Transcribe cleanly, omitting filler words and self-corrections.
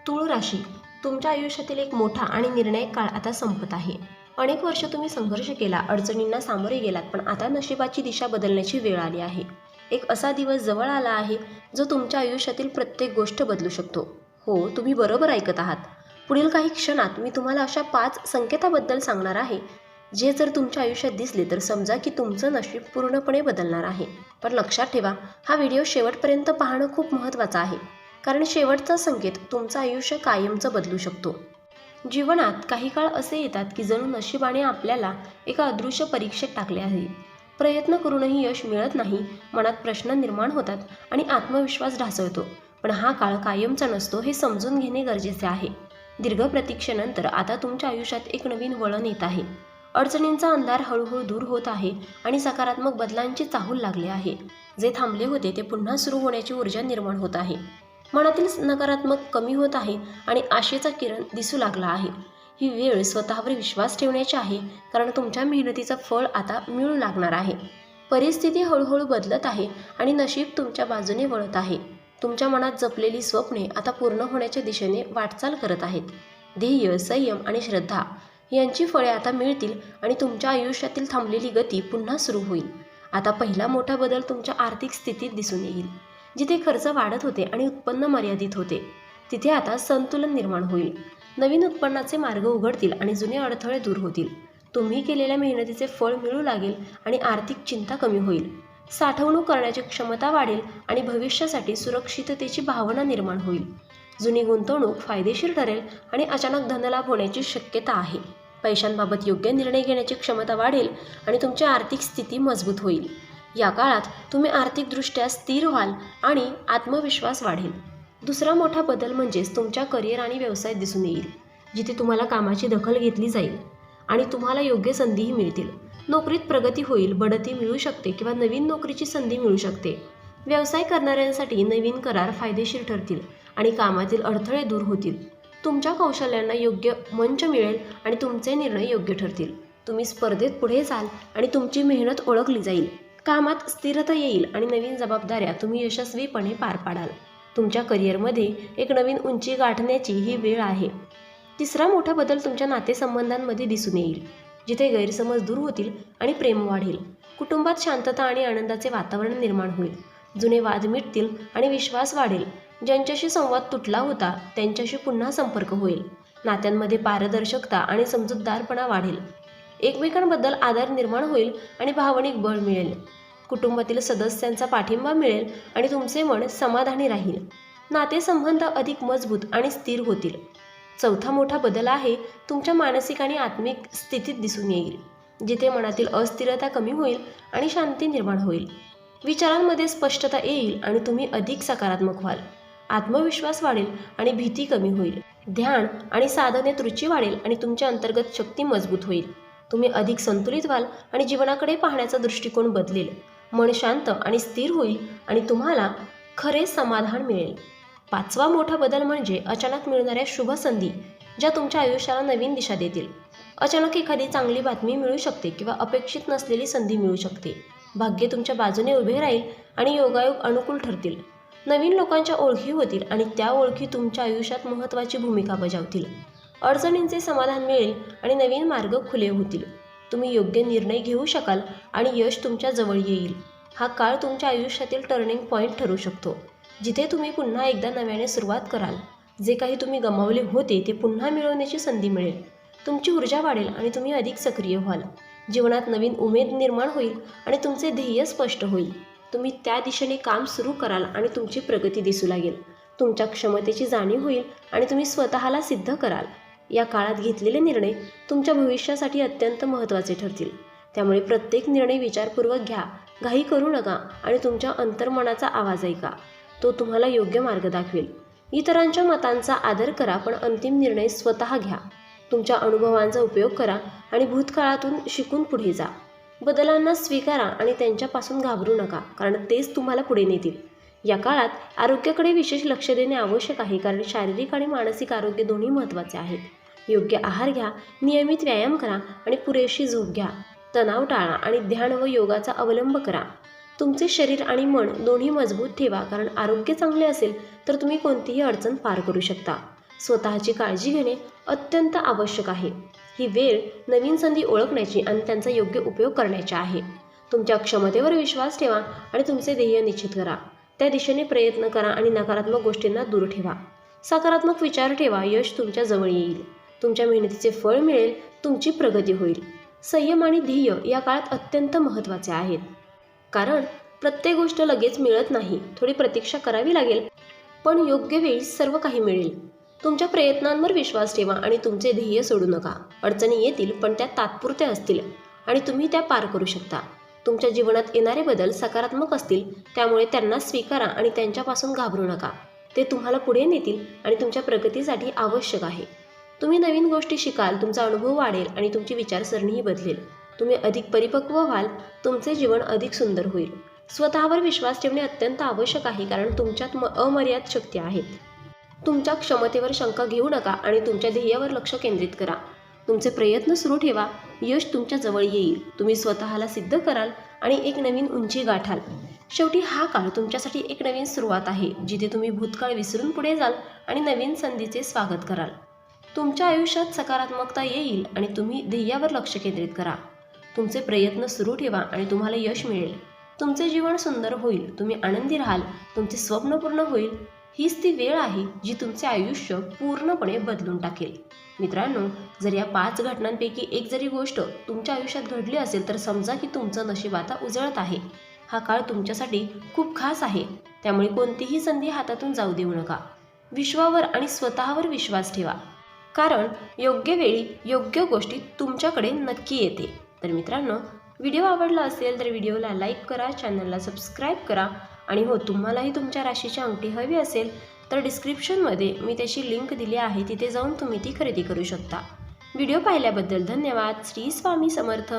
तुळ राशी, तुमच्या आयुष्यातील एक मोठा आणि निर्णायक काळ आता संपत आहे. अनेक वर्ष तुम्ही संघर्ष केला, अडचणींना सामोरे गेलात, पण आता नशिबाची दिशा बदलण्याची वेळ आली आहे. एक असा दिवस जवळ आला आहे जो तुमच्या आयुष्यातील प्रत्येक गोष्ट बदलू शकतो. हो, तुम्ही बरोबर ऐकत आहात. पुढील काही क्षणात मी तुम्हाला अशा 5 संकेताबद्दल सांगणार आहे, जे जर तुमच्या आयुष्यात दिसले तर समजा की तुमचं नशीब पूर्णपणे बदलणार आहे. पण लक्षात ठेवा, हा व्हिडिओ शेवटपर्यंत पाहणं खूप महत्त्वाचं आहे, कारण शेवटचा संकेत तुमचं आयुष्य कायमचं बदलू शकतो. जीवनात काही काळ असे येतात की जणू नशिबाने आपल्याला एका अदृश्य परीक्षेत टाकले आहे. प्रयत्न करूनही यश मिळत नाही, मनात प्रश्न निर्माण होतात आणि आत्मविश्वास ढासळतो. पण हा काळ कायमचा नसतो हे समजून घेणे गरजेचे आहे. दीर्घ प्रतीक्षेनंतर आता तुमच्या आयुष्यात एक नवीन वळण येत आहे. अडचणींचा अंधार हळूहळू दूर होत आहे आणि सकारात्मक बदलांची चाहूल लागली आहे. जे थांबले होते ते पुन्हा सुरू होण्याची ऊर्जा निर्माण होत आहे. मनातील नकारात्मक कमी होत आहे आणि आशेचा किरण दिसू लागला आहे. ही वेळ स्वतःवर विश्वास ठेवण्याची आहे, कारण तुमच्या मेहनतीचं फळ आता मिळू लागणार आहे. परिस्थिती हळूहळू बदलत आहे आणि नशीब तुमच्या बाजूने वळत आहे. तुमच्या मनात जपलेली स्वप्ने आता पूर्ण होण्याच्या दिशेने वाटचाल करत आहेत. ध्येय, संयम आणि श्रद्धा यांची फळे आता मिळतील आणि तुमच्या आयुष्यातील थांबलेली गती पुन्हा सुरू होईल. आता पहिला मोठा बदल तुमच्या आर्थिक स्थितीत दिसून येईल. जिथे खर्च वाढत होते आणि उत्पन्न मर्यादित होते, तिथे आता संतुलन निर्माण होईल. नवीन उत्पन्नाचे मार्ग उघडतील आणि जुने अडथळे दूर होतील. तुम्ही केलेल्या मेहनतीचे फळ मिळू लागेल आणि आर्थिक चिंता कमी होईल. साठवणूक करण्याची क्षमता वाढेल आणि भविष्यासाठी सुरक्षिततेची भावना निर्माण होईल. जुनी गुंतवणूक फायदेशीर ठरेल आणि अचानक धनलाभ होण्याची शक्यता आहे. पैशांबाबत योग्य निर्णय घेण्याची क्षमता वाढेल आणि तुमची आर्थिक स्थिती मजबूत होईल. या काळात तुम्ही आर्थिकदृष्ट्या स्थिर व्हाल आणि आत्मविश्वास वाढेल. दुसरा मोठा बदल म्हणजेच तुमच्या करिअर आणि व्यवसायात दिसून येईल, जिथे तुम्हाला कामाची दखल घेतली जाईल आणि तुम्हाला योग्य संधीही मिळतील. नोकरीत प्रगती होईल, बढती मिळू शकते किंवा नवीन नोकरीची संधी मिळू शकते. व्यवसाय करणाऱ्यांसाठी नवीन करार फायदेशीर ठरतील आणि कामातील अडथळे दूर होतील. तुमच्या कौशल्यांना योग्य मंच मिळेल आणि तुमचे निर्णय योग्य ठरतील. तुम्ही स्पर्धेत पुढे जाल आणि तुमची मेहनत ओळखली जाईल. कामात स्थिरता येईल आणि नवीन जबाबदाऱ्या तुम्ही यशस्वीपणे पार पाडाल. तुमच्या करिअरमध्ये एक नवीन उंची गाठण्याची ही वेळ आहे. तिसरा मोठा बदल तुमच्या नातेसंबंधांमध्ये दिसून येईल, जिथे गैरसमज दूर होतील आणि प्रेम वाढेल. कुटुंबात शांतता आणि आनंदाचे वातावरण निर्माण होईल. जुने वाद मिटतील आणि विश्वास वाढेल. ज्यांच्याशी संवाद तुटला होता त्यांच्याशी पुन्हा संपर्क होईल. नात्यांमध्ये पारदर्शकता आणि समजूतदारपणा वाढेल. एकमेकांबद्दल आदर निर्माण होईल आणि भावनिक बळ मिळेल. कुटुंबातील सदस्यांचा पाठिंबा मिळेल आणि तुमचे मन समाधानी राहील. नातेसंबंध अधिक मजबूत आणि स्थिर होतील. चौथा मोठा बदल आहे तुमच्या मानसिक आणि आत्मिक स्थितीत दिसून येईल, जिथे मनातील अस्थिरता कमी होईल आणि शांती निर्माण होईल. विचारांमध्ये स्पष्टता येईल आणि तुम्ही अधिक सकारात्मक व्हाल. आत्मविश्वास वाढेल आणि भीती कमी होईल. ध्यान आणि साधनेत रुची वाढेल आणि तुमची अंतर्गत शक्ती मजबूत होईल. तुम्ही अधिक संतुलित व्हाल आणि जीवनाकडे पाहण्याचा दृष्टिकोन बदलेल. मन शांत आणि स्थिर होईल आणि तुम्हाला खरे समाधान मिळेल. पाचवा मोठा बदल म्हणजे अचानक मिळणाऱ्या शुभ संधी, ज्या तुमच्या आयुष्याला नवीन दिशा देतील. अचानक एखादी चांगली बातमी मिळू शकते किंवा अपेक्षित नसलेली संधी मिळू शकते. भाग्य तुमच्या बाजूने उभे राहील आणि योगायोग अनुकूल ठरतील. नवीन लोकांच्या ओळखी होतील आणि त्या ओळखी तुमच्या आयुष्यात महत्त्वाची भूमिका बजावतील. अडचणींचे समाधान मिळेल आणि नवीन मार्ग खुले होतील. तुम्ही योग्य निर्णय घेऊ शकाल आणि यश तुमच्या जवळ येईल. हा काळ तुमच्या आयुष्यातील टर्निंग पॉईंट ठरू शकतो, जिथे तुम्ही पुन्हा एकदा नव्याने सुरुवात कराल. जे काही तुम्ही गमावले होते ते पुन्हा मिळवण्याची संधी मिळेल. तुमची ऊर्जा वाढेल आणि तुम्ही अधिक सक्रिय व्हाल. जीवनात नवीन उमेद निर्माण होईल आणि तुमचे ध्येय स्पष्ट होईल. तुम्ही त्या दिशेने काम सुरू कराल आणि तुमची प्रगती दिसू लागेल. तुमच्या क्षमतेची जाणीव होईल आणि तुम्ही स्वतःला सिद्ध कराल. या काळात घेतलेले निर्णय तुमच्या भविष्यासाठी अत्यंत महत्त्वाचे ठरतील. त्यामुळे प्रत्येक निर्णय विचारपूर्वक घ्या, घाई करू नका आणि तुमच्या अंतर्मनाचा आवाज ऐका. तो तुम्हाला योग्य मार्ग दाखवेल. इतरांच्या मतांचा आदर करा, पण अंतिम निर्णय स्वतः घ्या. तुमच्या अनुभवांचा उपयोग करा आणि भूतकाळातून शिकून पुढे जा. बदलांना स्वीकारा आणि त्यांच्यापासून घाबरू नका, कारण तेच तुम्हाला पुढे नेतील. या काळात आरोग्याकडे विशेष लक्ष देणे आवश्यक आहे, कारण शारीरिक आणि मानसिक आरोग्य दोन्ही महत्त्वाचे आहेत. योग्य आहार घ्या, नियमित व्यायाम करा आणि पुरेशी झोप घ्या. तणाव टाळा आणि ध्यान व योगाचा अवलंब करा. तुमचे शरीर आणि मन दोन्ही मजबूत ठेवा, कारण आरोग्य चांगले असेल तर तुम्ही कोणतीही अडचण पार करू शकता. स्वतःची काळजी घेणे अत्यंत आवश्यक आहे. ही वेळ नवीन संधी ओळखण्याची आणि त्यांचा योग्य उपयोग करण्याची आहे. तुमच्या क्षमतेवर विश्वास ठेवा आणि तुमचे ध्येय निश्चित करा. त्या दिशेने प्रयत्न करा आणि नकारात्मक गोष्टींना दूर ठेवा. सकारात्मक विचार ठेवा. यश तुमच्या जवळ येईल. तुमच्या मेहनतीचे फळ मिळेल. तुमची प्रगती होईल. संयम आणि ध्येय या काळात अत्यंत महत्त्वाचे आहेत. कारण प्रत्येक गोष्ट लगेच मिळत नाही. थोडी प्रतीक्षा करावी लागेल, पण योग्य वेळी सर्व काही मिळेल. तुमच्या प्रयत्नांवर विश्वास ठेवा आणि तुमचे ध्येय सोडू नका. अडचणी येतील, पण त्या तात्पुरत्या असतील आणि तुम्ही त्या पार करू शकता. तुमच्या जीवनात येणारे बदल सकारात्मक असतील, त्यामुळे त्यांना स्वीकारा आणि त्यांच्यापासून घाबरू नका. ते तुम्हाला पुढे नेतील आणि तुमच्या प्रगतीसाठी आवश्यक आहे. तुम्ही नवीन गोष्टी शिकाल, तुमचा अनुभव वाढेल आणि तुमची विचारसरणीही बदलेल. तुम्ही अधिक परिपक्व व्हाल. तुमचे जीवन अधिक सुंदर होईल. स्वतःवर विश्वास ठेवणे अत्यंत आवश्यक आहे, कारण तुमच्यात अमर्याद शक्ती आहेत. तुमच्या क्षमतेवर शंका घेऊ नका आणि तुमच्या ध्येयावर लक्ष केंद्रित करा. तुमचे प्रयत्न सुरू ठेवा. यश तुमच्या जवळ येईल. तुम्ही स्वतःला सिद्ध कराल आणि एक नवीन उंची गाठाल. शेवटी हा काळ तुमच्यासाठी एक नवीन सुरुवात आहे, जिथे तुम्ही भूतकाळ विसरून पुढे जाल आणि नवीन संधीचे स्वागत कराल. तुमच्या आयुष्यात सकारात्मकता येईल आणि तुम्ही ध्येयावर लक्ष केंद्रित करा. तुमचे प्रयत्न सुरू ठेवा आणि तुम्हाला यश मिळेल. तुमचे जीवन सुंदर होईल. तुम्ही आनंदी राहाल. तुमचे स्वप्न पूर्ण होईल. हीच ती वेळ आहे जी तुमचे आयुष्य पूर्णपणे बदलून टाकेल. मित्रांनो, जर या 5 घटनांपैकी एक जरी गोष्ट तुमच्या आयुष्यात घडली असेल, तर समजा की तुमचं नशीब आता उजळत आहे. हा काळ तुमच्यासाठी खूप खास आहे. त्यामुळे कोणतीही संधी हातातून जाऊ देऊ नका. विश्वावर आणि स्वतःवर विश्वास ठेवा, कारण योग्य वेळी योग्य गोष्टी तुमच्याकडे नक्की येते. तर मित्रांनो, व्हिडिओ आवडला असेल तर व्हिडिओला लाईक करा, चॅनलला सबस्क्राईब करा आणि हो, तुम्हालाही तुमच्या राशीची अंगठी हवी असेल तर डिस्क्रिप्शनमध्ये मी त्याची लिंक दिली आहे. तिथे जाऊन तुम्ही ती खरेदी करू शकता. व्हिडिओ पाहिल्याबद्दल धन्यवाद. श्री स्वामी समर्थ.